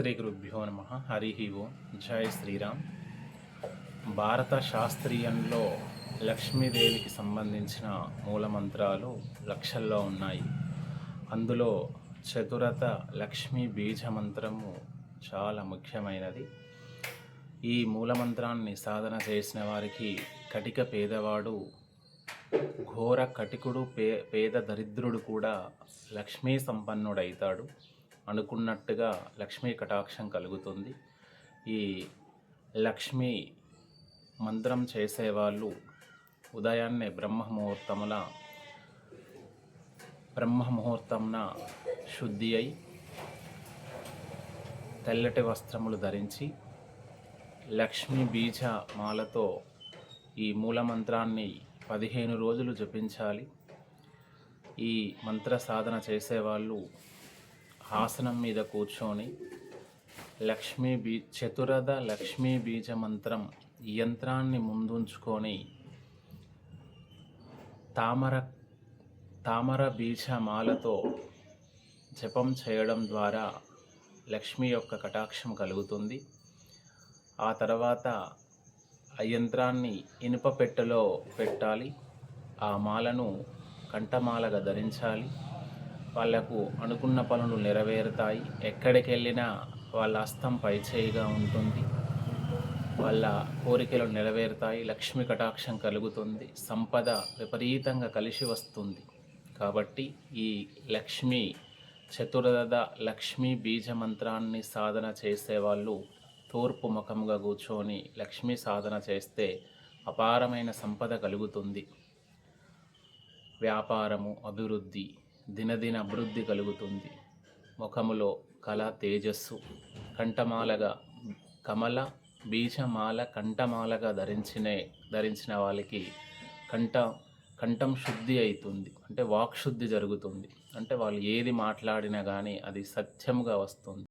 శ్రీ గురుభ్యో నమ. హరి ఓం. జై శ్రీరామ్. భారత శాస్త్రీయంలో లక్ష్మీదేవికి సంబంధించిన మూలమంత్రాలు లక్షల్లో ఉన్నాయి. అందులో చతురత లక్ష్మీ బీజ మంత్రము చాలా ముఖ్యమైనది. ఈ మూలమంత్రాన్ని సాధన చేసిన వారికి కటిక పేదవాడు, ఘోర కటికుడు, పేద దరిద్రుడు కూడా లక్ష్మీ సంపన్నుడైతాడు. అనుకున్నట్టుగా లక్ష్మీ కటాక్షం కలుగుతుంది. ఈ లక్ష్మీ మంత్రం చేసేవాళ్ళు ఉదయాన్నే బ్రహ్మముహూర్తంన శుద్ధి అయి తెల్లటి వస్త్రములు ధరించి లక్ష్మీ బీజ మాలతో ఈ మూలమంత్రాన్ని 15 రోజులు జపించాలి. ఈ మంత్ర సాధన చేసేవాళ్ళు ఆసనం మీద కూర్చొని చతురద లక్ష్మీ బీజ మంత్రం యంత్రాన్ని ముందుంచుకొని తామర బీజ మాలతో జపం చేయడం ద్వారా లక్ష్మి యొక్క కటాక్షం కలుగుతుంది. ఆ తర్వాత ఆ యంత్రాన్ని ఇనుప పెట్టెలో పెట్టాలి. ఆ మాలను కంఠమాలగా ధరించాలి. వాళ్లకు అనుకున్న పనులు నెరవేరుతాయి. ఎక్కడికి వెళ్ళినా వాళ్ళ హస్తం పైచేయిగా ఉంటుంది. వాళ్ళ కోరికలు నెరవేరుతాయి. లక్ష్మి కటాక్షం కలుగుతుంది. సంపద విపరీతంగా కలిసి వస్తుంది. కాబట్టి ఈ చతురద లక్ష్మీ బీజ మంత్రాన్ని సాధన చేసేవాళ్ళు తూర్పు ముఖముగా కూర్చొని లక్ష్మీ సాధన చేస్తే అపారమైన సంపద కలుగుతుంది. వ్యాపారము, అభివృద్ధి, దినదిన అభివృద్ధి కలుగుతుంది. ముఖములో కళ, తేజస్సు, కంఠమాలగా కమల బీజమాల కంఠమాలగా ధరించిన వాళ్ళకి కంఠం శుద్ధి అవుతుంది. అంటే వాక్శుద్ధి జరుగుతుంది. అంటే వాళ్ళు ఏది మాట్లాడినా కానీ అది సత్యముగా వస్తుంది.